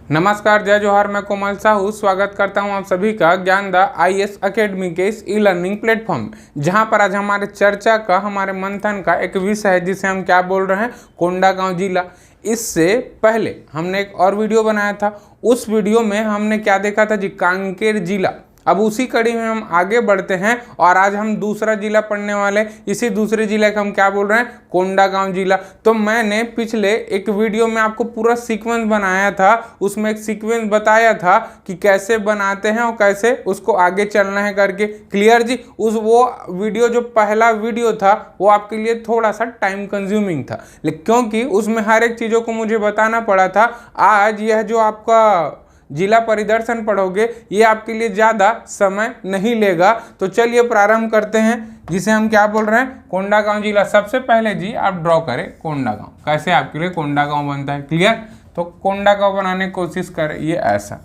नमस्कार, जय जोहार। मैं कोमल साहू स्वागत करता हूं आप सभी का ज्ञानदा आईएएस एकेडमी के इस ई लर्निंग प्लेटफॉर्म, जहां पर आज हमारे चर्चा का, हमारे मंथन का एक विषय है जिसे हम क्या बोल रहे हैं, कोंडागांव जिला। इससे पहले हमने एक और वीडियो बनाया था। उस वीडियो में हमने क्या देखा था जी, कांकेर जिला। अब उसी कड़ी में हम आगे बढ़ते हैं और आज हम दूसरा जिला पढ़ने वाले। इसी दूसरे जिले का हम क्या बोल रहे हैं, कोंडागांव जिला। तो मैंने पिछले एक वीडियो में आपको पूरा सीक्वेंस बनाया था, उसमें एक सीक्वेंस बताया था कि कैसे बनाते हैं और कैसे उसको आगे चलना है करके। क्लियर जी। वो वीडियो जो पहला वीडियो था वो आपके लिए थोड़ा सा टाइम कंज्यूमिंग था, लेकिन क्योंकि उसमें हर एक चीज़ों को मुझे बताना पड़ा था। आज यह जो आपका जिला परिदर्शन पढ़ोगे ये आपके लिए ज़्यादा समय नहीं लेगा। तो चलिए प्रारंभ करते हैं, जिसे हम क्या बोल रहे हैं, कोंडागांव जिला। सबसे पहले जी आप ड्रॉ करें कोंडागांव, कैसे आपके लिए कोंडागांव बनता है। क्लियर। तो कोंडागांव बनाने की कोशिश करें, ये ऐसा,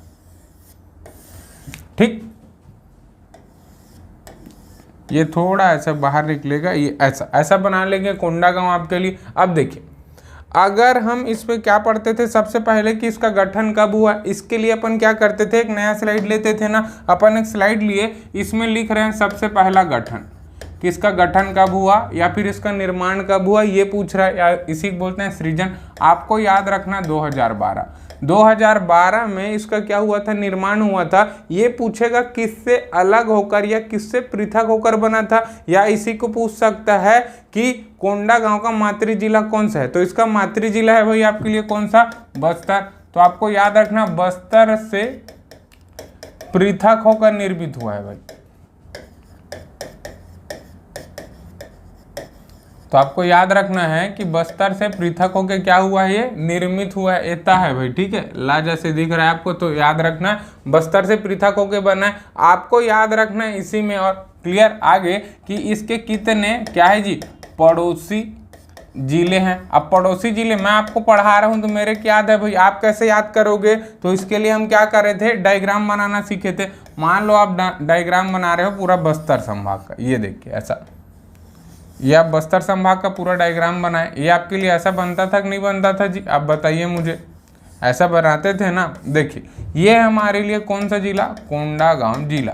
ठीक, ये थोड़ा ऐसा बाहर निकलेगा, ये ऐसा ऐसा बना लेंगे कोंडागांव आपके लिए। अब देखिए, अगर हम इस पे क्या पढ़ते थे सबसे पहले कि इसका गठन कब हुआ, इसके लिए अपन क्या करते थे, एक नया स्लाइड लेते थे ना। अपन एक स्लाइड लिए, इसमें लिख रहे हैं सबसे पहला गठन, कि इसका गठन कब हुआ या फिर इसका निर्माण कब हुआ, ये पूछ रहा है, या इसी को बोलते हैं सृजन। आपको याद रखना 2012 में इसका क्या हुआ था, निर्माण हुआ था। ये पूछेगा किससे अलग होकर या किससे पृथक होकर बना था, या इसी को पूछ सकता है कि कोंडागांव का मातृ जिला कौन सा है। तो इसका मातृ जिला है भाई आपके लिए कौन सा, बस्तर। तो आपको याद रखना बस्तर से पृथक होकर निर्मित हुआ है भाई। तो आपको याद रखना है कि बस्तर से पृथक होकर क्या हुआ है, ये निर्मित हुआ है, एता है भाई। ठीक है, ला जैसे दिख रहा है आपको, तो याद रखना है बस्तर से पृथक होकर बना है। आपको याद रखना है इसी में। और क्लियर आगे कि इसके कितने क्या है जी, पड़ोसी जिले हैं। अब पड़ोसी जिले मैं आपको पढ़ा रहा हूं तो मेरे क्या याद है भाई, आप कैसे याद करोगे। तो इसके लिए हम क्या कर रहे थे, डायग्राम बनाना सीखे थे। मान लो आप डायग्राम बना रहे हो पूरा बस्तर संभाग का, ये देखिए ऐसा, ये आप बस्तर संभाग का पूरा डायग्राम बनाए। ये आपके लिए ऐसा बनता था कि नहीं बनता था जी, आप बताइए मुझे। ऐसा बनाते थे ना। देखिए ये हमारे लिए कौन सा जिला, कोंडागांव जिला।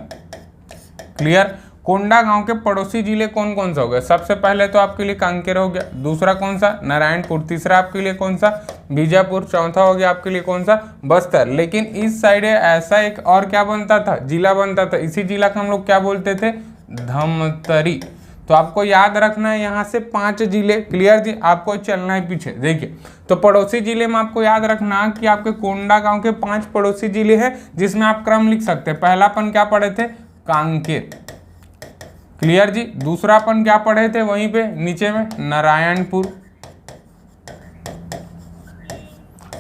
क्लियर। कोंडागांव के पड़ोसी जिले कौन कौन सा हो गया, सबसे पहले तो आपके लिए कांकेर हो गया, दूसरा कौन सा, नारायणपुर, तीसरा आपके लिए कौन सा, बीजापुर, चौथा हो गया आपके लिए कौन सा, बस्तर। लेकिन इस साइड ऐसा एक और क्या बनता था, जिला बनता था। इसी जिला को हम लोग क्या बोलते थे, धमतरी। तो आपको याद रखना है यहाँ से 5 जिले। क्लियर जी। आपको चलना है पीछे। देखिए तो पड़ोसी जिले में आपको याद रखना कि आपके कोंडागांव के 5 पड़ोसी जिले हैं, जिसमें आप क्रम लिख सकते हैं। पहला अपन क्या पढ़े थे, कांकेर। क्लियर जी। दूसरा अपन क्या पढ़े थे वहीं पे नीचे में, नारायणपुर।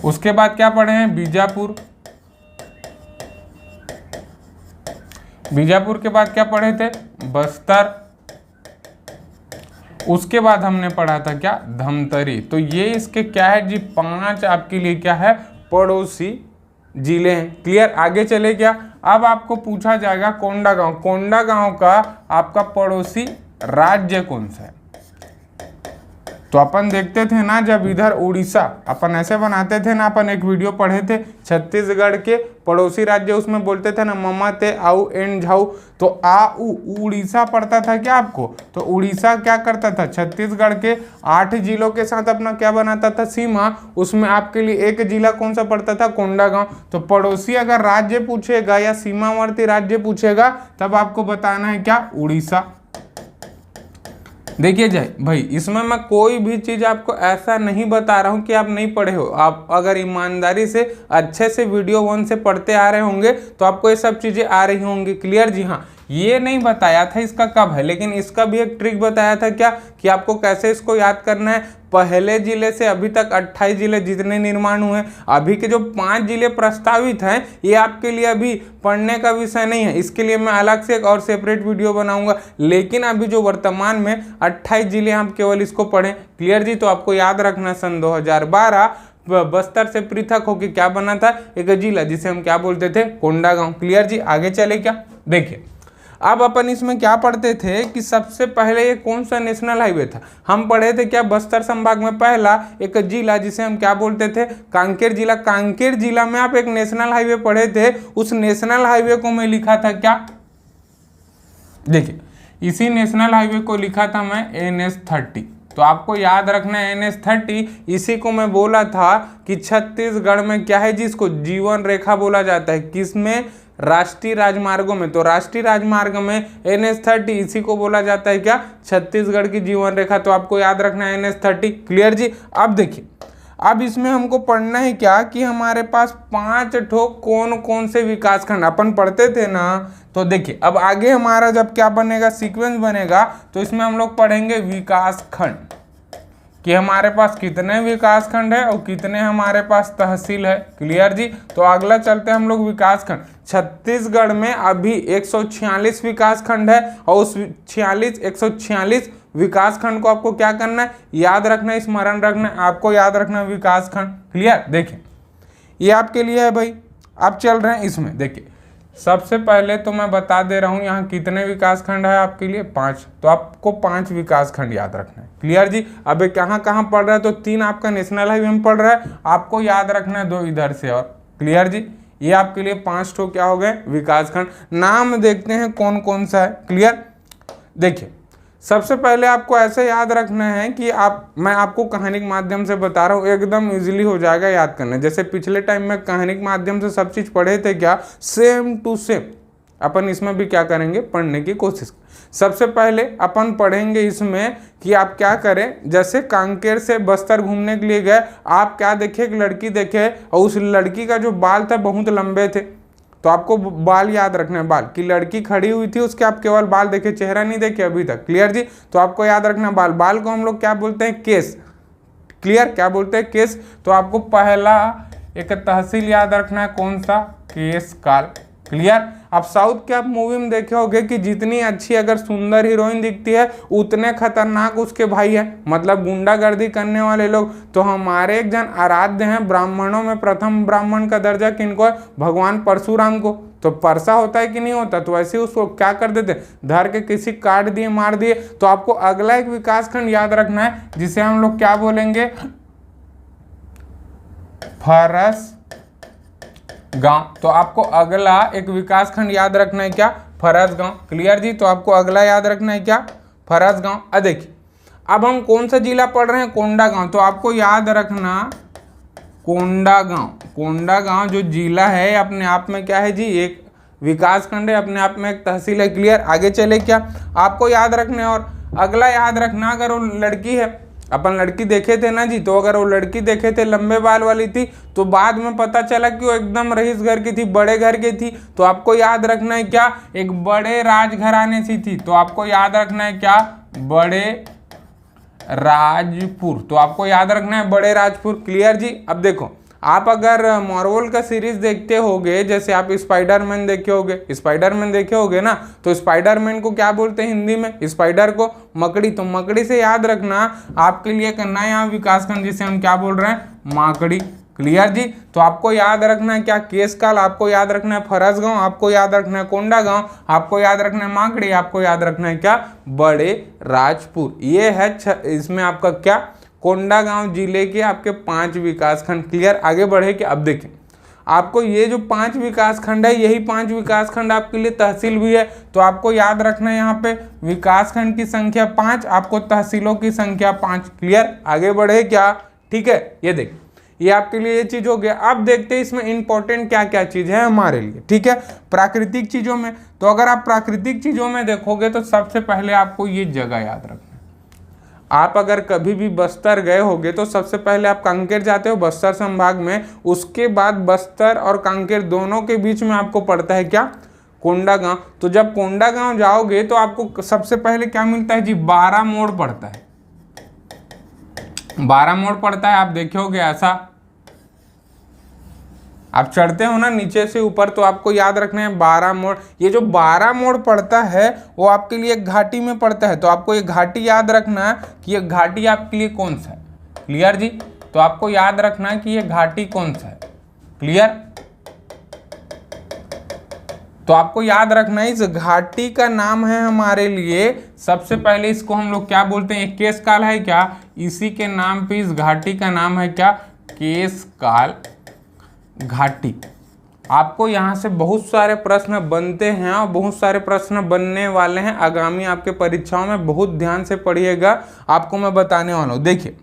उसके बाद क्या पढ़े हैं, बीजापुर। बीजापुर के बाद क्या पढ़े थे, बस्तर। उसके बाद हमने पढ़ा था क्या, धमतरी। तो ये इसके क्या है जी, 5 आपके लिए क्या है, पड़ोसी जिले हैं। क्लियर। आगे चले क्या, अब आपको पूछा जाएगा कोंडागांव। कोंडागांव का आपका पड़ोसी राज्य कौन सा है। तो अपन देखते थे ना, जब इधर उड़ीसा अपन ऐसे बनाते थे ना, अपन एक वीडियो पढ़े थे छत्तीसगढ़ के पड़ोसी राज्य, उसमें बोलते थे ना ममा ते आऊ एन झाऊ। तो उड़ीसा पड़ता था क्या आपको। तो उड़ीसा क्या करता था, छत्तीसगढ़ के 8 जिलों के साथ अपना क्या बनाता था, सीमा। उसमें आपके लिए एक जिला कौन सा पड़ता था, कोंडागांव। तो पड़ोसी अगर राज्य पूछेगा या सीमावर्ती राज्य पूछेगा, तब आपको बताना है क्या, उड़ीसा। देखिए जय भाई, इसमें मैं कोई भी चीज़ आपको ऐसा नहीं बता रहा हूँ कि आप नहीं पढ़े हो। आप अगर ईमानदारी से अच्छे से वीडियो 1 से पढ़ते आ रहे होंगे तो आपको ये सब चीज़ें आ रही होंगी। क्लियर जी। हाँ, ये नहीं बताया था इसका कब है, लेकिन इसका भी एक ट्रिक बताया था क्या, कि आपको कैसे इसको याद करना है। पहले जिले से अभी तक 28 जिले जितने निर्माण हुए, अभी के जो 5 जिले प्रस्तावित हैं, ये आपके लिए अभी पढ़ने का विषय नहीं है। इसके लिए मैं अलग से एक और सेपरेट वीडियो बनाऊंगा। लेकिन अभी जो वर्तमान में 28 जिले, आप केवल इसको पढ़ें। क्लियर जी। तो आपको याद रखना सन 2012 बस्तर से पृथक होकर क्या बना था, एक जिला, जिसे हम क्या बोलते थे, कोंडागांव। क्लियर जी। आगे चले क्या, देखिए अब अपन इसमें क्या पढ़ते थे कि सबसे पहले ये कौन सा नेशनल हाईवे था, हम पढ़े थे क्या बस्तर संभाग में पहला एक जिला जिसे हम क्या बोलते थे, कांकेर जिला। कांकेर जिला में आप एक नेशनल हाईवे पढ़े थे, उस नेशनल हाईवे को मैं लिखा था क्या, देखिए इसी नेशनल हाईवे को लिखा था मैं NH30। तो आपको याद रखना है NH30, इसी को मैं बोला था कि छत्तीसगढ़ में क्या है जिसको जीवन रेखा बोला जाता है, किसमें, राष्ट्रीय राजमार्गों में। तो राष्ट्रीय राजमार्ग में NH30 इसी को बोला जाता है क्या, छत्तीसगढ़ की जीवन रेखा। तो आपको याद रखना है NH30। क्लियर जी। अब देखिए, अब इसमें हमको पढ़ना है क्या कि हमारे पास 5 ठो कौन कौन से विकास खंड अपन पढ़ते थे ना। तो देखिए अब आगे हमारा जब क्या बनेगा, सीक्वेंस बनेगा, तो इसमें हम लोग पढ़ेंगे विकास खंड कि हमारे पास कितने विकास खंड है और कितने हमारे पास तहसील है। क्लियर जी। तो अगला चलते हैं हम लोग विकास खंड। छत्तीसगढ़ में अभी 146 विकास खंड है और उस 146 विकास खंड को आपको क्या करना है, याद रखना है, स्मरण रखना है, आपको याद रखना है विकास खंड। क्लियर। देखिए ये आपके लिए है भाई। अब चल रहे हैं इसमें, देखिए सबसे पहले तो मैं बता दे रहा हूं यहाँ कितने विकास खंड है आपके लिए, 5। तो आपको 5 विकास खंड याद रखना है। क्लियर जी। अब कहाँ कहाँ पढ़ रहा है, तो 3 आपका नेशनल हाईवे में पढ़ रहा है, आपको याद रखना है 2 इधर से और। क्लियर जी। ये आपके लिए 5 ठो क्या हो गए विकास खंड। नाम देखते हैं कौन कौन सा है। क्लियर। देखिए सबसे पहले आपको ऐसे याद रखना है कि मैं आपको कहानी के माध्यम से बता रहा हूँ, एकदम इजीली हो जाएगा याद करना। जैसे पिछले टाइम में कहानी के माध्यम से सब चीज़ पढ़े थे क्या, सेम टू सेम अपन इसमें भी क्या करेंगे, पढ़ने की कोशिश। सबसे पहले अपन पढ़ेंगे इसमें कि आप क्या करें, जैसे कांकेर से बस्तर घूमने के लिए गए, आप क्या देखे, एक लड़की देखे और उस लड़की का जो बाल था बहुत लंबे थे। तो आपको बाल याद रखना है, बाल की लड़की खड़ी हुई थी उसके आप केवल बाल देखे, चेहरा नहीं देखे अभी तक। क्लियर जी। तो आपको याद रखना बाल, बाल को हम लोग क्या बोलते हैं, केस। क्लियर। क्या बोलते हैं, केस। तो आपको पहला एक तहसील याद रखना है, कौन सा, केशकाल। क्लियर। आप साउथ के आप मूवी में देखे होंगे कि जितनी अच्छी अगर सुंदर हीरोइन दिखती है उतने खतरनाक उसके भाई है, मतलब गुंडागर्दी करने वाले लोग। तो हमारे एक जन आराध्य हैं, ब्राह्मणों में प्रथम ब्राह्मण का दर्जा किनको है, भगवान परशुराम को। तो परसा होता है कि नहीं होता, तो ऐसे उसको क्या कर देते, धर के किसी काट दिए, मार दिए। तो आपको अगला एक विकास खंड याद रखना है जिसे हम लोग क्या बोलेंगे, फरस गांव। तो आपको अगला एक विकास खंड याद रखना है क्या, फरस गांव। क्लियर जी। तो आपको अगला याद रखना है क्या, फरस गांव। अब देखिए अब हम कौन सा जिला पढ़ रहे हैं, कोंडागांव। तो आपको याद रखना कोंडागांव। कोंडागांव जो जिला है अपने आप में क्या है जी, एक विकास खंड है, अपने आप में एक तहसील है। क्लियर। आगे चले क्या, आपको याद रखना है। और अगला याद रखना, अगर वो लड़की है, अपन लड़की देखे थे ना जी, तो अगर वो लड़की देखे थे लंबे बाल वाली थी, तो बाद में पता चला कि वो एकदम रईस घर की थी, बड़े घर की थी। तो आपको याद रखना है क्या, एक बड़े राजघराने से थी। तो आपको याद रखना है क्या, बड़े राजपुर। तो आपको याद रखना है बड़े राजपुर। क्लियर जी। अब देखो आप अगर मार्वल का सीरीज देखते होगे, जैसे आप स्पाइडरमैन देखे होगे ना, तो स्पाइडरमैन को क्या बोलते हैं हिंदी में, स्पाइडर को मकड़ी। तो मकड़ी से याद रखना आपके लिए करना है यहाँ विकासखंड जिसे हम क्या बोल रहे हैं, माकड़ी। क्लियर जी। तो आपको याद रखना है क्या, केशकाल, आपको याद रखना है फरसगांव, आपको याद रखना है कोंडागांव, आपको याद रखना है माकड़ी, आपको याद रखना है क्या, बड़े राजपुर। ये है इसमें आपका क्या, कोंडागांव जिले के आपके 5 विकास खंड। क्लियर। आगे बढ़े कि अब देखें आपको ये जो 5 विकास खंड है, यही 5 विकास खंड आपके लिए तहसील भी है। तो आपको याद रखना है यहाँ पे विकास खंड की संख्या 5, आपको तहसीलों की संख्या 5। क्लियर। आगे बढ़े क्या, ठीक है। ये देख, ये आपके लिए ये चीज हो गया। अब देखते हैं इसमें इंपॉर्टेंट क्या क्या चीज है हमारे लिए। ठीक है। प्राकृतिक चीजों में, तो अगर आप प्राकृतिक चीजों में देखोगे तो सबसे पहले आपको ये जगह याद रखना है। आप अगर कभी भी बस्तर गए होगे तो सबसे पहले आप कांकेर जाते हो बस्तर संभाग में, उसके बाद बस्तर और कांकेर दोनों के बीच में आपको पड़ता है क्या, कोंडागांव। तो जब कोंडागांव जाओगे तो आपको सबसे पहले क्या मिलता है जी, 12 मोड़ पड़ता है। 12 मोड़ पड़ता है, आप देखे होगे ऐसा, आप चढ़ते हो ना नीचे से ऊपर, तो आपको याद रखना है 12 मोड़। ये जो 12 मोड़ पड़ता है वो आपके लिए घाटी में पड़ता है। तो आपको ये घाटी याद रखना है कि ये घाटी आपके लिए कौन सा है। क्लियर जी। तो आपको याद रखना है कि ये घाटी कौन सा है। क्लियर। तो आपको याद रखना है इस घाटी का नाम है हमारे लिए, सबसे पहले इसको हम लोग क्या बोलते हैं, एक केश काल है क्या, इसी के नाम पे इस घाटी का नाम है क्या, केश काल घाटी। आपको यहाँ से बहुत सारे प्रश्न बनते हैं और बहुत सारे प्रश्न बनने वाले हैं आगामी आपके परीक्षाओं में, बहुत ध्यान से पढ़िएगा, आपको मैं बताने वाला हूँ। देखिए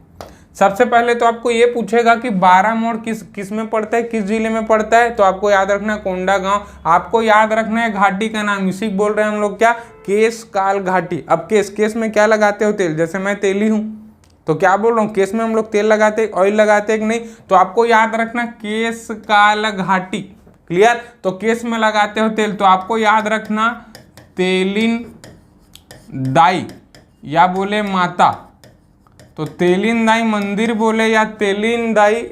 सबसे पहले तो आपको ये पूछेगा कि 12 मोड़ किस में पड़ता है, किस जिले में पड़ता है, तो आपको याद रखना है कोंडागांव। आपको याद रखना है घाटी का नाम, इसी बोल रहे हैं हम लोग क्या, केश काल घाटी। अब केश में क्या लगाते हो, तेल, जैसे मैं तेली हूं तो क्या बोल रहा हूँ, केश में हम लोग तेल लगाते, ऑयल लगाते हैं कि नहीं, तो आपको याद रखना केश काल घाटी। क्लियर, तो केश में लगाते हो तेल, तो आपको याद रखना तेलिन दाई या बोले माता, तो तेलिन दाई मंदिर बोले या तेलिन दाई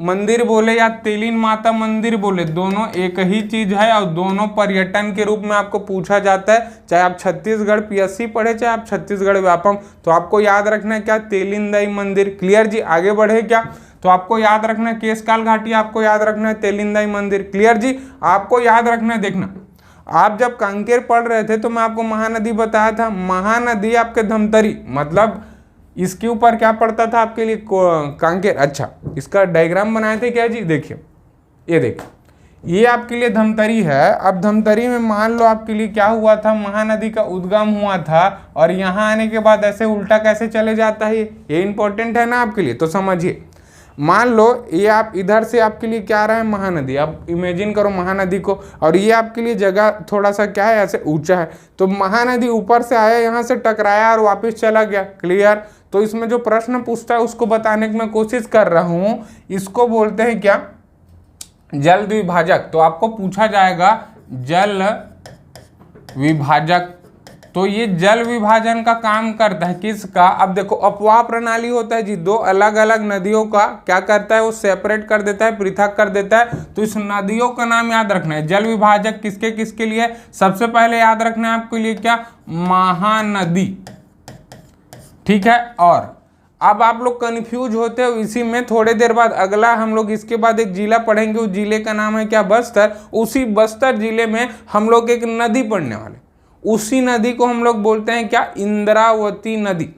मंदिर बोले या तेलिन माता मंदिर बोले, दोनों एक ही चीज है और दोनों पर्यटन के रूप में आपको पूछा जाता है, चाहे आप छत्तीसगढ़ पीएससी पढ़े चाहे आप छत्तीसगढ़ व्यापम, तो आपको याद रखना है क्या, तेलिन दाई मंदिर। क्लियर जी, आगे बढ़े क्या, तो आपको याद रखना है केशकाल घाटी, आपको याद रखना है तेलिन दाई मंदिर। क्लियर जी, आपको याद रखना है, देखना आप जब कांकेर पढ़ रहे थे तो मैं आपको महानदी बताया था, महानदी आपके धमतरी, मतलब इसके ऊपर क्या पड़ता था आपके लिए, कांकेर। अच्छा, इसका डायग्राम बनाए थे क्या जी, देखिए ये देखिए, ये आपके लिए धमतरी है। अब धमतरी में मान लो आपके लिए क्या हुआ था, महानदी का उद्गम हुआ था, और यहाँ आने के बाद ऐसे उल्टा कैसे चले जाता है, ये इंपॉर्टेंट है ना आपके लिए, तो समझिए। मान लो ये आप इधर से आपके लिए क्या रहा है, महानदी, आप इमेजिन करो महानदी को, और ये आपके लिए जगह थोड़ा सा क्या है, ऐसे ऊंचा है, तो महानदी ऊपर से आया, यहाँ से टकराया और वापस चला गया। क्लियर, तो इसमें जो प्रश्न पूछता है उसको बताने की मैं कोशिश कर रहा हूं, इसको बोलते हैं क्या, जल विभाजक। तो आपको पूछा जाएगा जल विभाजक, तो ये जल विभाजन का काम करता है किसका, अब देखो अपवाह प्रणाली होता है जी, दो अलग अलग नदियों का क्या करता है, वो सेपरेट कर देता है, पृथक कर देता है, तो इस नदियों का नाम याद रखना है। जल विभाजक किसके किसके लिए, सबसे पहले याद रखना है आपके लिए क्या, महानदी, ठीक है। और अब आप लोग कंफ्यूज होते हो इसी में, थोड़े देर बाद अगला हम लोग इसके बाद एक जिला पढ़ेंगे, उस जिले का नाम है क्या, बस्तर। उसी बस्तर जिले में हम लोग एक नदी पढ़ने वाले, उसी नदी को हम लोग बोलते हैं क्या, इंद्रावती नदी।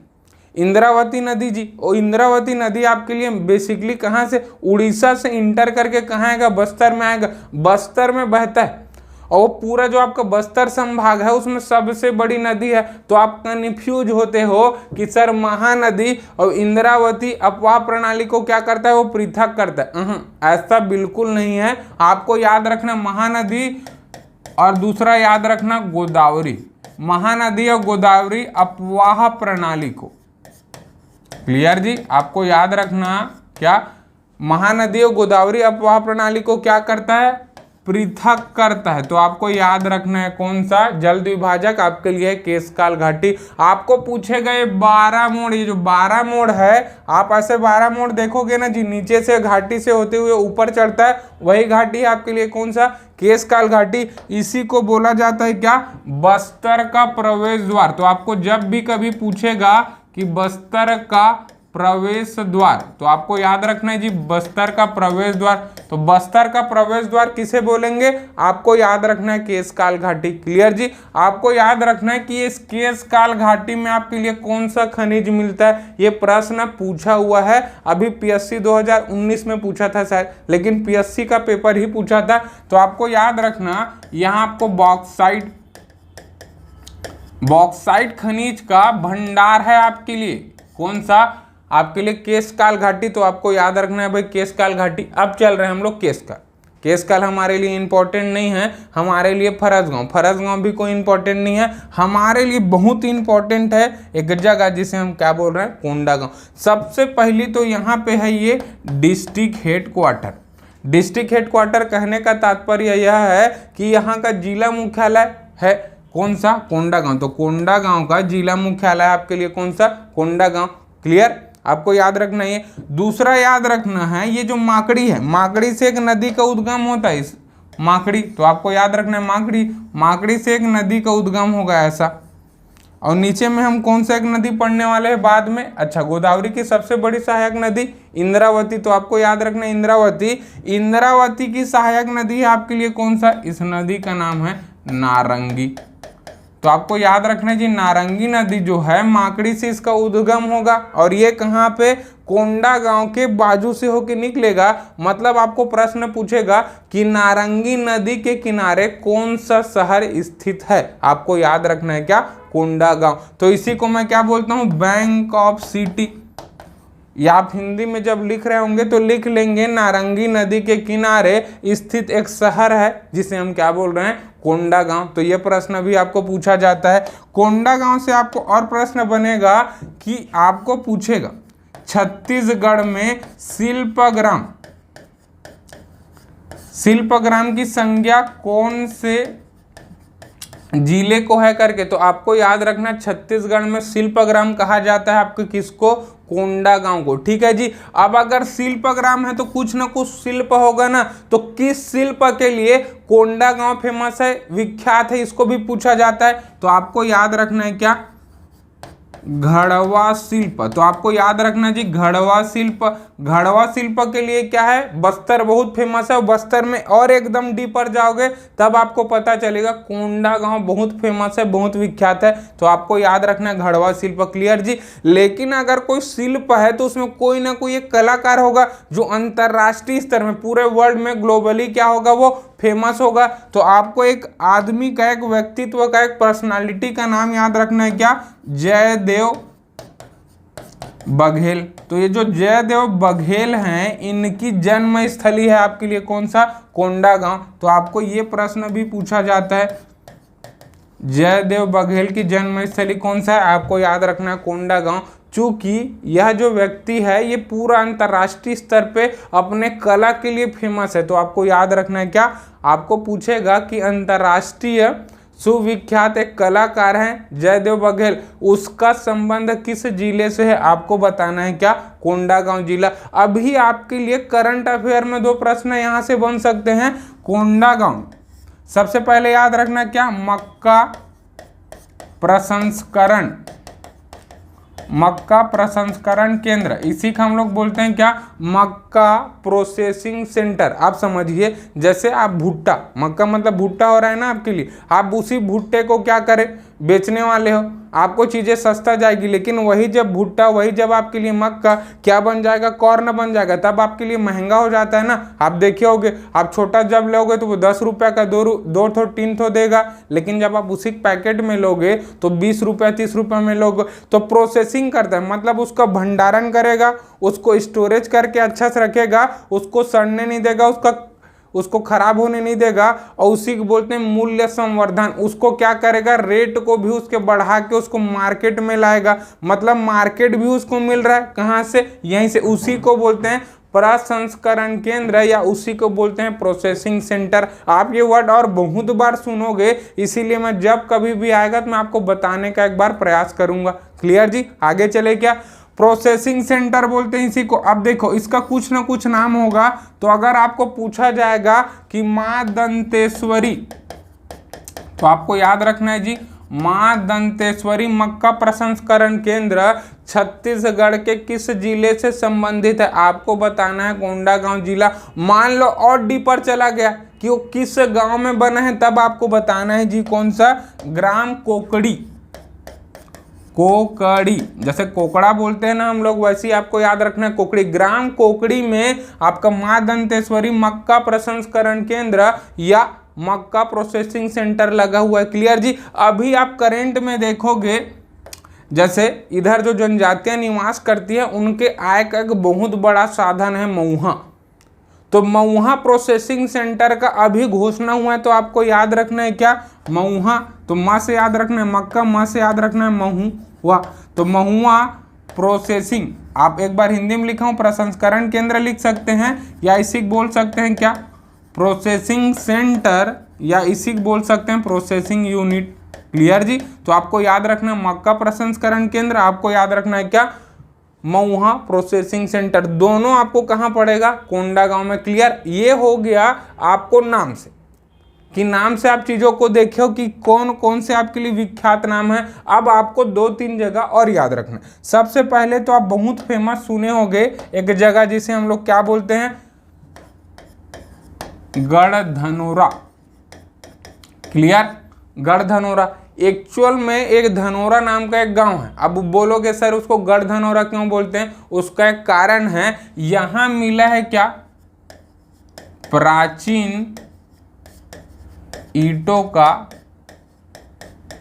इंद्रावती नदी जी, और इंद्रावती नदी आपके लिए बेसिकली कहाँ से, उड़ीसा से इंटर करके कहाँ आएगा, बस्तर में आएगा, बस्तर में बहता है, और वो पूरा जो आपका बस्तर संभाग है उसमें सबसे बड़ी नदी है। तो आप कन्फ्यूज होते हो कि सर महानदी और इंद्रावती अपवाह प्रणाली को क्या करता है, वो पृथक करता है, ऐसा बिल्कुल नहीं है। आपको याद रखना महानदी और दूसरा याद रखना गोदावरी, महानदी और गोदावरी अपवाह प्रणाली को। क्लियर जी, आपको याद रखना क्या, महानदी और गोदावरी अपवाह प्रणाली को क्या करता है, पृथक करता है। तो आपको याद रखना है कौन सा, जल विभाजक आपके लिए केशकाल घाटी। आपको पूछेगा ये 12 मोड़, ये जो 12 मोड़ है, आप ऐसे 12 मोड़ देखोगे ना जी, नीचे से घाटी से होते हुए ऊपर चढ़ता है, वही घाटी है आपके लिए कौन सा, केशकाल घाटी। इसी को बोला जाता है क्या, बस्तर का प्रवेश द्वार। तो आपको जब भी कभी पूछेगा कि बस्तर का प्रवेश द्वार, तो आपको याद रखना है जी बस्तर का प्रवेश द्वार। तो बस्तर का प्रवेश द्वार किसे बोलेंगे, आपको याद रखना है केशकाल घाटी। क्लियर जी, आपको याद रखना है कि इस केशकाल घाटी में आपके लिए कौन सा खनिज मिलता है, ये प्रश्न पूछा हुआ है। अभी पीएससी 2019 में पूछा था शायद, लेकिन पीएससी का पेपर ही पूछा था। तो आपको याद रखना यहाँ आपको बॉक्साइट खनिज का भंडार है आपके लिए, कौन सा, आपके लिए केशकाल घाटी। तो आपको याद रखना है भाई केशकाल घाटी। अब चल रहे हैं हम लोग केशकाल। केशकाल हमारे लिए इंपॉर्टेंट नहीं है, हमारे लिए फरसगांव भी कोई इंपॉर्टेंट नहीं है, हमारे लिए बहुत इंपॉर्टेंट है एक जगह जिसे हम क्या बोल रहे हैं, कोंडागांव। सबसे पहली तो यहाँ पे है ये डिस्ट्रिक्ट हेडक्वार्टर। डिस्ट्रिक्ट हेडक्वार्टर कहने का तात्पर्य यह है कि यहाँ का जिला मुख्यालय है कौन सा, कोंडागांव। तो कोंडागांव का जिला मुख्यालय आपके लिए कौन सा, कोंडागांव। क्लियर, आपको याद रखना है। दूसरा याद रखना है ये जो माकड़ी है, माकड़ी से एक नदी का उद्गम होता है, इस माकड़ी, तो आपको याद रखना है माकड़ी से एक नदी का उद्गम होगा ऐसा। और नीचे में हम कौन सा एक नदी पढ़ने वाले हैं बाद में? अच्छा, गोदावरी की सबसे बड़ी सहायक नदी इंद्रावती, तो आपको याद रखना इंद्रावती। इंद्रावती की सहायक नदी है आपके लिए कौन सा? इस नदी का नाम है नारंगी। तो आपको याद रखना है जी, नारंगी नदी जो है माकड़ी से इसका उद्गम होगा और ये कहाँ पे? कोंडा गांव के बाजू से होके निकलेगा। मतलब आपको प्रश्न पूछेगा कि नारंगी नदी के किनारे कौन सा शहर स्थित है? आपको याद रखना है क्या? कोंडा गांव। तो इसी को मैं क्या बोलता हूँ? Bank of city. या आप हिंदी में जब लिख रहे होंगे तो लिख लेंगे नारंगी नदी के किनारे स्थित एक शहर है जिसे हम क्या बोल रहे हैं? कोंडा गांव। तो ये प्रश्न भी आपको पूछा जाता है। कोंडा गांव से आपको और प्रश्न बनेगा कि आपको पूछेगा छत्तीसगढ़ में शिल्पग्राम की संज्ञा कौन से जिले को है करके। तो आपको याद रखना छत्तीसगढ़ में शिल्पग्राम कहा जाता है आपको किसको? कोंडा गांव को। ठीक है जी। अब अगर शिल्पग्राम है तो कुछ ना कुछ शिल्प होगा ना, तो किस शिल्प के लिए कोंडा गांव फेमस है, विख्यात है, इसको भी पूछा जाता है। तो आपको याद रखना है क्या? घड़वा शिल्प। तो आपको याद रखना जी घड़वा शिल्प। घड़वा शिल्प के लिए क्या है? बस्तर बहुत फेमस है। बस्तर में और एकदम डीपर जाओगे तब आपको पता चलेगा कोंडा गांव बहुत फेमस है, बहुत विख्यात है। तो आपको याद रखना है घड़वा शिल्प। क्लियर जी। लेकिन अगर कोई शिल्प है तो उसमें कोई ना कोई एक कलाकार होगा जो अंतरराष्ट्रीय स्तर में पूरे वर्ल्ड में ग्लोबली क्या होगा? वो फेमस होगा। तो आपको एक आदमी का, एक व्यक्तित्व का, एक पर्सनालिटी का नाम याद रखना है क्या? जयदेव बघेल। तो ये जो जयदेव बघेल हैं इनकी जन्म स्थली है आपके लिए कौन सा? कोंडा गांव। तो आपको ये प्रश्न भी पूछा जाता है, जयदेव बघेल की जन्म स्थली कौन सा है? आपको याद रखना है कोंडा गांव। चूंकि यह जो व्यक्ति है ये पूरा अंतर्राष्ट्रीय स्तर पे अपने कला के लिए फेमस है। तो आपको याद रखना है क्या? आपको पूछेगा कि अंतर्राष्ट्रीय सुविख्यात एक कलाकार हैं जयदेव बघेल, उसका संबंध किस जिले से है? आपको बताना है क्या? कोंडा गांव जिला। अभी आपके लिए करंट अफेयर में दो प्रश्न यहाँ से बन सकते हैं। कोंडा गांव सबसे पहले याद रखना क्या? मक्का प्रसंस्करण केंद्र, इसी का हम लोग बोलते हैं क्या? मक्का प्रोसेसिंग सेंटर। आप समझिए जैसे आप भुट्टा, मक्का मतलब भुट्टा हो रहा है ना आपके लिए, आप उसी भुट्टे को क्या करें? बेचने वाले हो। आपको चीजें सस्ता जाएगी, लेकिन वही जब भुट्टा, वही जब आपके लिए मक्का क्या बन जाएगा? कॉर्न बन जाएगा, तब आपके लिए महंगा हो जाता है ना। आप देखे होगे, आप छोटा जब लोगे तो वो 10 रुपये का दो थो 3 थो देगा, लेकिन जब आप उसी पैकेट में लोगे तो 20 रुपये 30 रुपये में लोगे। तो प्रोसेसिंग करता है, मतलब उसका भंडारण करेगा, उसको स्टोरेज करके अच्छा से रखेगा, उसको सड़ने नहीं देगा, उसको खराब होने नहीं देगा, और उसी को बोलते हैं मूल्य संवर्धन। उसको क्या करेगा? रेट को भी उसके बढ़ा के उसको मार्केट में लाएगा, मतलब मार्केट भी उसको मिल रहा है कहाँ से? यहीं से। उसी को बोलते हैं प्रसंस्करण केंद्र, या उसी को बोलते हैं प्रोसेसिंग सेंटर। आप ये वर्ड और बहुत बार सुनोगे, इसीलिए मैं जब कभी भी आएगा तो मैं आपको बताने का एक बार प्रयास करूंगा। क्लियर जी। आगे चले क्या? प्रोसेसिंग सेंटर बोलते हैं इसी को। अब देखो इसका कुछ ना कुछ नाम होगा। तो अगर आपको पूछा जाएगा कि मां दंतेश्वरी, तो आपको याद रखना है जी मां दंतेश्वरी मक्का प्रसंस्करण केंद्र छत्तीसगढ़ के किस जिले से संबंधित है? आपको बताना है कोंडा गांव जिला। मान लो और डीपर चला गया कि वो किस गांव में बना है, तब आपको बताना है जी कौन सा? ग्राम कोकड़ी। जैसे कोकड़ा बोलते हैं ना हम लोग, वैसे ही आपको याद रखना है कोकड़ी। ग्राम कोकड़ी में आपका मां दंतेश्वरी मक्का प्रसंस्करण केंद्र या मक्का प्रोसेसिंग सेंटर लगा हुआ है। क्लियर जी। अभी आप करेंट में देखोगे, जैसे इधर जो जनजातियां निवास करती है उनके आय का एक बहुत बड़ा साधन है मऊहा। तो मऊहा प्रोसेसिंग सेंटर का अभी घोषणा हुआ है। तो आपको याद रखना है क्या? मऊहा। तो माँ से याद रखना है मक्का, माँ से याद रखना है महुआ। तो महुआ प्रोसेसिंग, आप एक बार हिंदी में लिखा हूँ प्रसंस्करण केंद्र लिख सकते हैं, या इसी को बोल सकते हैं क्या? प्रोसेसिंग सेंटर, या इसी को बोल सकते हैं प्रोसेसिंग यूनिट। क्लियर जी। तो आपको याद रखना मक्का प्रसंस्करण केंद्र, आपको याद रखना है क्या? मऊहा प्रोसेसिंग सेंटर। दोनों आपको कहाँ पड़ेगा? कोंडा गांव में। क्लियर। ये हो गया आपको नाम से। कि नाम से आप चीजों को देखे हो कि कौन कौन से आपके लिए विख्यात नाम है। अब आपको 2-3 जगह और याद रखना। सबसे पहले तो आप बहुत फेमस सुने होंगे एक जगह जिसे हम लोग क्या बोलते हैं, गढ़धनोरा। क्लियर, गढ़धनोरा एक्चुअल में एक धनोरा नाम का एक गांव है। अब बोलोगे सर उसको गढ़धनोरा क्यों बोलते हैं, उसका एक कारण है, यहां मिला है क्या, प्राचीन ईंटों का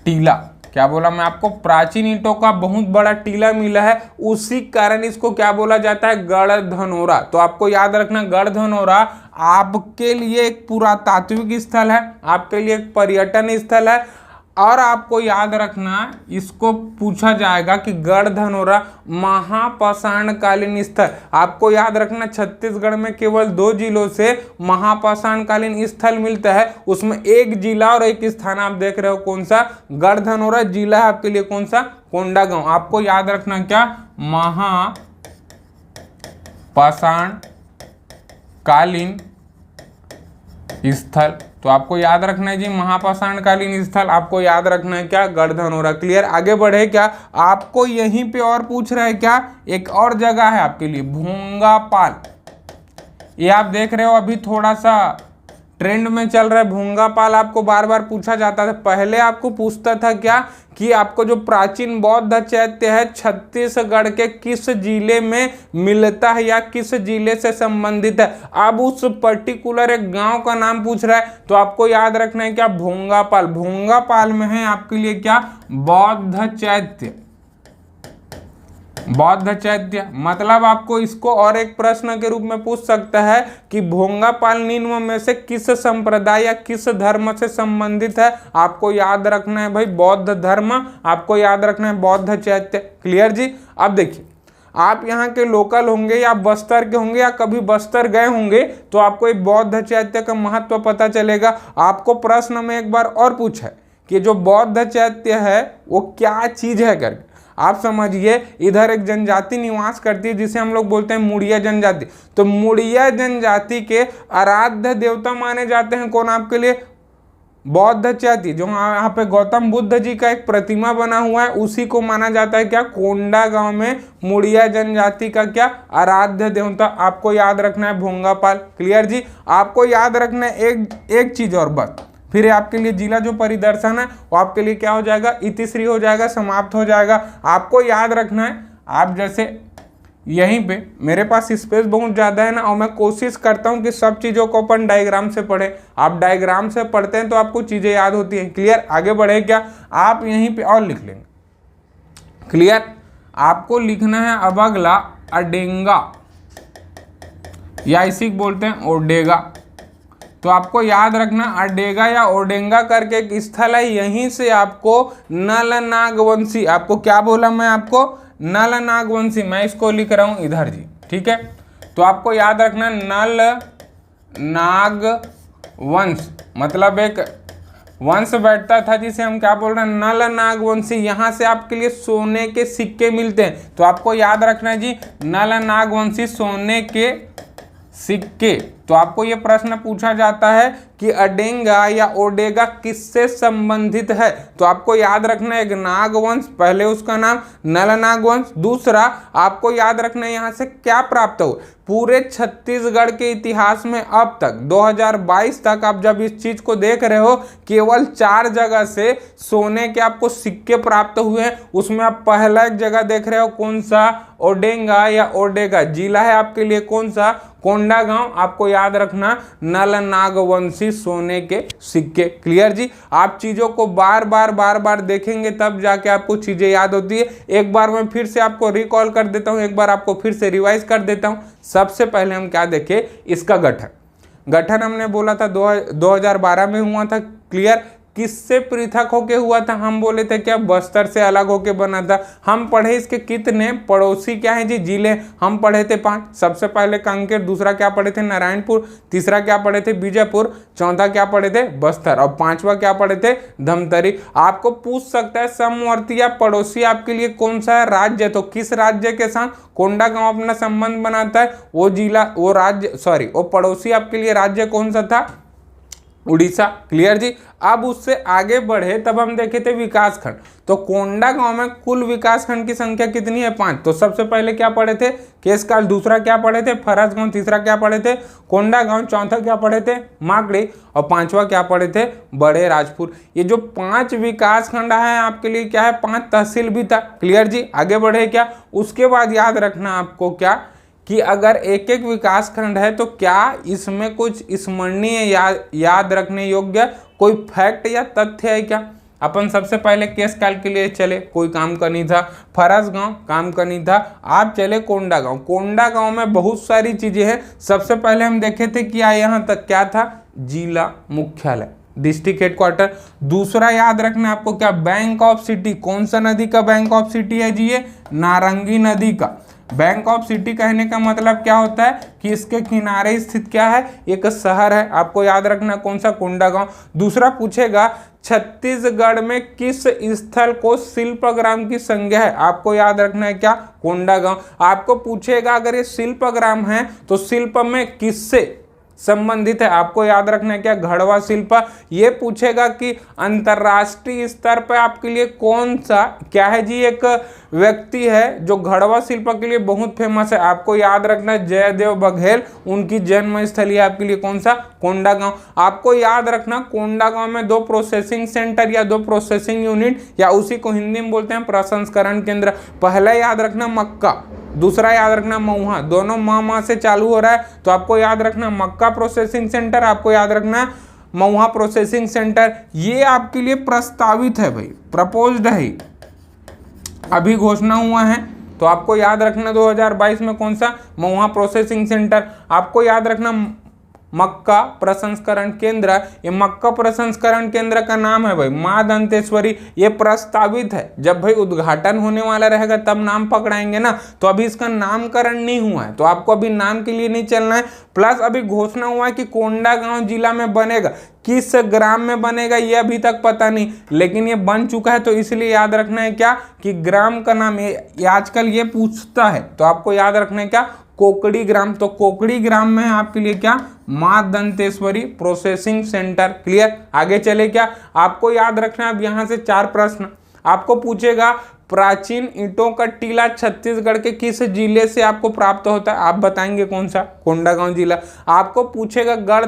टीला। क्या बोला मैं आपको, प्राचीन ईंटों का बहुत बड़ा टीला मिला है, उसी कारण इसको क्या बोला जाता है, गढ़धनोरा। तो आपको याद रखना गढ़धनोरा आपके लिए एक पुरातात्विक स्थल है, आपके लिए एक पर्यटन स्थल है। और आपको याद रखना इसको पूछा जाएगा कि गढ़धनोरा महापाषाणकालीन स्थल। आपको याद रखना छत्तीसगढ़ में केवल 2 जिलों से महापाषाणकालीन स्थल मिलता है, उसमें एक जिला और एक स्थान आप देख रहे हो, कौन सा, गढ़धनोरा। जिला है आपके लिए कौन सा, कोंडागांव। आपको याद रखना क्या, महापाषाणकालीन स्थल। तो आपको याद रखना है जी महापाषाणकालीन स्थल, आपको याद रखना है क्या, गढ़धनोरा। क्लियर, आगे बढ़े क्या, आपको यहीं पे और पूछ रहे हैं क्या, एक और जगह है आपके लिए भोंगापाल। ये आप देख रहे हो अभी थोड़ा सा ट्रेंड में चल रहा है भोंगापाल, आपको बार बार पूछा जाता था। पहले आपको पूछता था क्या कि आपको जो प्राचीन बौद्ध चैत्य है छत्तीसगढ़ के किस जिले में मिलता है या किस जिले से संबंधित है। अब उस पर्टिकुलर एक गांव का नाम पूछ रहा है, तो आपको याद रखना है क्या, भोंगापाल। भोंगापाल में है आपके लिए क्या, बौद्ध चैत्य। बौद्ध चैत्य मतलब आपको इसको और एक प्रश्न के रूप में पूछ सकता है कि भोंगापाल निम्न में से किस संप्रदाय या किस धर्म से संबंधित है। आपको याद रखना है भाई बौद्ध धर्म, आपको याद रखना है बौद्ध चैत्य। क्लियर जी। अब देखिए आप यहाँ के लोकल होंगे या बस्तर के होंगे या कभी बस्तर गए होंगे, तो आपको ये बौद्ध चैत्य का महत्व पता चलेगा। आपको प्रश्न में एक बार और पूछा है कि जो बौद्ध चैत्य है वो क्या चीज है करके। आप समझिए इधर एक जनजाति निवास करती है जिसे हम लोग बोलते हैं मुड़िया जनजाति। तो मुड़िया जनजाति के आराध्य देवता माने जाते हैं कौन आपके लिए, बौद्ध चैत्य। जो यहाँ पे गौतम बुद्ध जी का एक प्रतिमा बना हुआ है उसी को माना जाता है क्या, कोंडागांव में मुड़िया जनजाति का क्या, आराध्य देवता। आपको याद रखना है भोंगापाल। क्लियर जी। आपको याद रखना है एक चीज और बस, फिर आपके लिए जिला जो परिदर्शन है वो आपके लिए क्या हो जाएगा, इतिश्री हो जाएगा, समाप्त हो जाएगा। आपको याद रखना है आप जैसे यहीं पे मेरे पास स्पेस बहुत ज़्यादा है ना, और मैं कोशिश करता हूँ कि सब चीज़ों को अपन डायग्राम से पढ़ें। आप डायग्राम से पढ़ते हैं तो आपको चीज़ें याद होती हैं। क्लियर। आगे बढ़े क्या, आप यहीं पे और लिख लेंगे। क्लियर। आपको लिखना है अब अगला अडेंगा, या इसी को बोलते हैं ओडेगा। तो आपको याद रखना अडेगा या ओडेंगा करके एक स्थल है, यहीं से आपको नल नागवंशी, आपको क्या बोला मैं आपको, नल नागवंशी, मैं इसको लिख रहा हूं इधर जी। ठीक है। तो आपको याद रखना नल नागवंश मतलब एक वंश बैठता था जिसे हम क्या बोल रहे हैं, नल नागवंशी। यहाँ से आपके लिए सोने के सिक्के मिलते हैं। तो आपको याद रखना है जी नल नागवंशी सोने के सिक्के। तो आपको ये प्रश्न पूछा जाता है कि अडेंगा या ओडेगा किससे संबंधित है। तो आपको याद रखना है एक नागवंश, पहले उसका नाम नल नागवंश। दूसरा आपको याद रखना है यहाँ से क्या प्राप्त हो, पूरे छत्तीसगढ़ के इतिहास में अब तक 2022 तक आप जब इस चीज को देख रहे हो केवल 4 जगह से सोने के आपको सिक्के प्राप्त हुए हैं। उसमें आप पहला एक जगह देख रहे हो कौन सा, ओडेंगा या ओडेगा। जिला है आपके लिए कौन सा, कोंडागांव। आपको याद रखना नल नागवंशी सोने के सिक्के। क्लियर जी। आप चीजों को बार बार देखेंगे तब जाके आपको चीजें याद होती है। एक बार मैं फिर से आपको रिकॉल कर देता हूं, एक बार आपको फिर से रिवाइज कर देता हूं। सबसे पहले हम क्या देखें, इसका गठन हमने बोला था 2012 में हुआ था। क्लियर। किससे पृथक होके हुआ था, हम बोले थे क्या बस्तर से अलग होके बना था। हम पढ़े इसके कितने पड़ोसी क्या है जी, जिले। हम पढ़े थे 5। सबसे पहले कांकेर, दूसरा क्या पढ़े थे नारायणपुर, तीसरा क्या पढ़े थे बीजापुर, चौथा क्या पढ़े थे बस्तर, और 5वां क्या पढ़े थे धमतरी। आपको पूछ सकता है समवर्ती या पड़ोसी आपके लिए कौन सा है, राज्य। तो किस राज्य के साथ कोंडागांव अपना संबंध बनाता है, वो जिला, वो राज्य, सॉरी वो पड़ोसी आपके लिए राज्य कौन सा था, उड़ीसा। क्लियर जी। अब उससे आगे बढ़े तब हम देखे थे विकास खंड। तो कोंडागांव में कुल विकास खंड की संख्या कितनी है? 5। तो सबसे पहले क्या पढ़े थे? केशकाल। दूसरा क्या पढ़े थे? फरसगांव। तीसरा क्या पढ़े थे? कोंडागांव। चौथा क्या पढ़े थे? मागड़ी। और पांचवा क्या पढ़े थे? बड़े राजपुर। ये जो 5 विकास खंड है आपके लिए क्या है? 5 तहसील भी था। क्लियर जी। आगे बढ़े क्या? उसके बाद याद रखना आपको क्या कि अगर एक एक विकास खंड है तो क्या इसमें कुछ स्मरणीय याद रखने योग्य कोई फैक्ट या तथ्य है क्या? अपन सबसे पहले केशकाल के लिए चले, कोई काम का नहीं था। फरसगांव काम का नहीं था। आप चले कोंडागांव। कोंडागांव में बहुत सारी चीजें हैं। सबसे पहले हम देखे थे कि यहाँ तक क्या था? जिला मुख्यालय, डिस्ट्रिक्ट हेडक्वार्टर। दूसरा याद रखना आपको क्या? Bank of city. कौन सा नदी का बैंक ऑफ सिटी है जी? ये नारंगी नदी का। बैंक ऑफ सिटी कहने का मतलब क्या होता है कि इसके किनारे स्थित क्या है? एक शहर है। आपको याद रखना कौन सा? कोंडागांव। दूसरा पूछेगा छत्तीसगढ़ में किस स्थल को शिल्पग्राम की संज्ञा है? आपको याद रखना है क्या? कोंडागांव। आपको पूछेगा अगर ये शिल्पग्राम है तो शिल्प में किससे संबंधित है? आपको याद रखना है क्या? घड़वा शिल्प। ये पूछेगा कि अंतरराष्ट्रीय स्तर पर आपके लिए कौन सा क्या है जी? एक व्यक्ति है जो घड़वा शिल्प के लिए बहुत फेमस है। आपको याद रखना है जयदेव बघेल। उनकी जन्म स्थली आपके लिए कौन सा? कोंडागांव। आपको याद रखना कोंडागांव में 2 प्रोसेसिंग सेंटर या 2 प्रोसेसिंग यूनिट या उसी को हिंदी में बोलते हैं प्रसंस्करण केंद्र। पहला याद रखना मक्का, दूसरा याद रखना महुआ। दोनों माँ से चालू हो रहा है तो आपको याद रखना मक्का प्रोसेसिंग सेंटर, आपको याद रखना महुआ प्रोसेसिंग सेंटर। ये आपके लिए प्रस्तावित है भाई, प्रपोज्ड है, अभी घोषणा हुआ है। तो आपको याद रखना 2022 में कौन सा? महुआ प्रोसेसिंग सेंटर। आपको याद रखना मक्का प्रसंस्करण केंद्र। ये मक्का प्रसंस्करण केंद्र का नाम है भाई मां दंतेश्वरी। ये प्रस्तावित है, जब भाई उद्घाटन होने वाला रहेगा तब नाम पकड़ाएंगे ना। तो अभी इसका नामकरण नहीं हुआ है तो आपको अभी नाम के लिए नहीं चलना है। प्लस अभी घोषणा हुआ है कि कोंडागांव जिला में बनेगा। किस ग्राम में बनेगा ये अभी तक पता नहीं, लेकिन ये बन चुका है। तो इसलिए याद रखना है क्या कि ग्राम का नाम ये आजकल ये पूछता है। तो आपको याद रखना है क्या? कोकड़ी ग्राम। तो कोकड़ी ग्राम में आपके लिए क्या? मां दंतेश्वरी प्रोसेसिंग सेंटर। क्लियर। आगे चले क्या? आपको याद रखना है अब यहां से 4 प्रश्न आपको पूछेगा। प्राचीन ईंटों का टीला छत्तीसगढ़ के किस जिले से आपको प्राप्त होता है? आप बताएंगे कौन सा? कोंडागांव जिला। आपको पूछेगा गढ़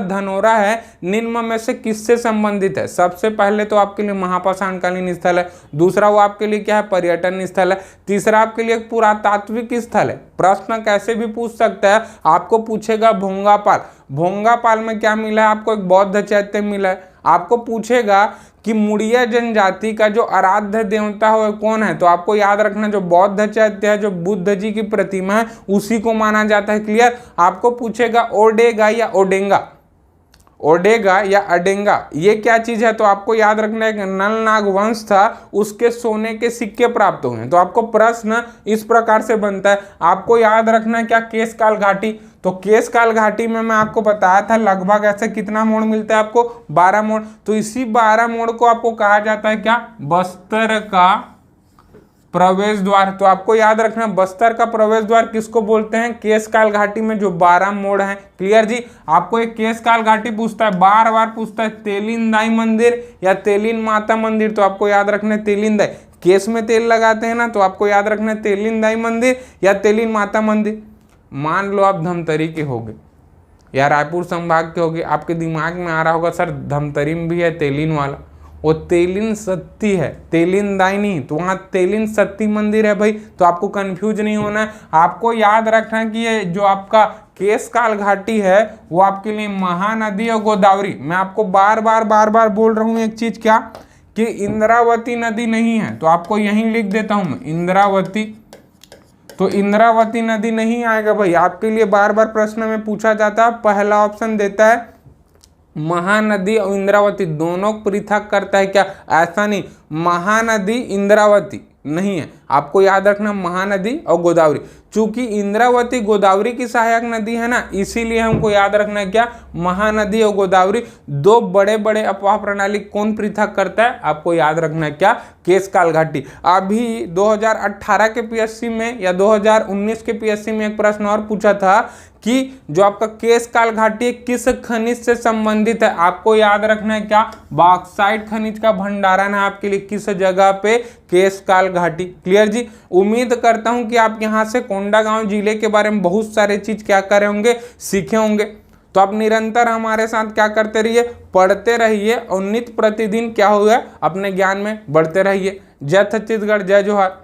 धनोरा है निम्न में से किससे संबंधित है? सबसे पहले तो आपके लिए महापाषाणकालीन स्थल है। दूसरा वो आपके लिए क्या है? पर्यटन स्थल है। तीसरा आपके लिए पुरातात्विक स्थल है। प्रश्न कैसे भी पूछ सकता है। आपको पूछेगा भोंगापाल। भोंगापाल में क्या मिला है? आपको एक बौद्ध चैत्य मिला है। आपको पूछेगा कि मुड़िया जनजाति का जो आराध्य देवता है वो कौन है? तो आपको याद रखना जो बौद्ध चैत्य है, जो बुद्ध जी की प्रतिमा है, उसी को माना जाता है। क्लियर। आपको पूछेगा ओडेगा या ओडेंगा, ओडेगा या अडेंगा ये क्या चीज है? तो आपको याद रखना है नल नाग वंश था, उसके सोने के सिक्के प्राप्त हुए हैं। तो आपको प्रश्न इस प्रकार से बनता है। आपको याद रखना है क्या? केशकाल घाटी। तो केशकाल घाटी में मैं आपको बताया था लगभग ऐसे कितना मोड़ मिलता है आपको? 12 मोड़। तो इसी 12 मोड़ को आपको कहा जाता है क्या? बस्तर का प्रवेश द्वार। तो आपको याद रखना बस्तर का प्रवेश द्वार किसको बोलते हैं? केशकाल घाटी में जो 12 मोड़ हैं। क्लियर जी। आपको एक केशकाल घाटी पूछता है, बार बार पूछता है तेलिनदाई मंदिर या तेलिन माता मंदिर। तो आपको याद रखना है तेलिनदाई। केस में तेल लगाते हैं ना, तो आपको याद रखना है तेलिनदाई मंदिर या तेलिन माता मंदिर। मान लो आप धमतरी के होगे या रायपुर संभाग के होगे, आपके दिमाग में आ रहा होगा सर धमतरी में भी है तेलिन वाला, वो तेलिन सत्ती है, तेलिनदाई नहीं। तो वहाँ तेलिन सत्ती मंदिर है भाई। तो आपको कंफ्यूज नहीं होना है। आपको याद रखना है कि ये जो आपका केशकाल घाटी है वो आपके लिए महानदी और गोदावरी। मैं आपको बार बार बोल रहा हूँ एक चीज क्या कि इंद्रावती नदी नहीं है। तो आपको यहीं लिख देता हूँ मैं इंद्रावती। तो इंद्रावती नदी नहीं आएगा भाई। आपके लिए बार बार प्रश्न में पूछा जाता है, पहला ऑप्शन देता है महानदी और इंद्रावती दोनों पृथक करता है क्या? ऐसा नहीं, महानदी इंद्रावती नहीं है। आपको याद रखना महानदी और गोदावरी। चूंकि इंद्रावती गोदावरी की सहायक नदी है ना, इसीलिए हमको याद रखना है क्या, महानदी और गोदावरी। दो बड़े बड़े अपवाह प्रणाली कौन पृथक करता है, आपको याद रखना है क्या, केशकाल घाटी। अभी 2018 के पीएससी में या 2019 के पीएससी में एक प्रश्न और पूछा था कि जो आपका केशकाल घाटी किस खनिज से संबंधित है, आपको याद रखना है क्या, बॉक्साइट खनिज का भंडारण है आपके लिए किस जगह पे, केशकाल घाटी। क्लियर जी। उम्मीद करता हूं कि आप यहां से कोंडागांव जिले के बारे में बहुत सारे चीज क्या करे होंगे, सीखे होंगे। तो आप निरंतर हमारे साथ क्या करते रहिए, पढ़ते रहिए और नित्य प्रतिदिन क्या हुआ अपने ज्ञान में बढ़ते रहिए। जय छत्तीसगढ़, जय जोहार।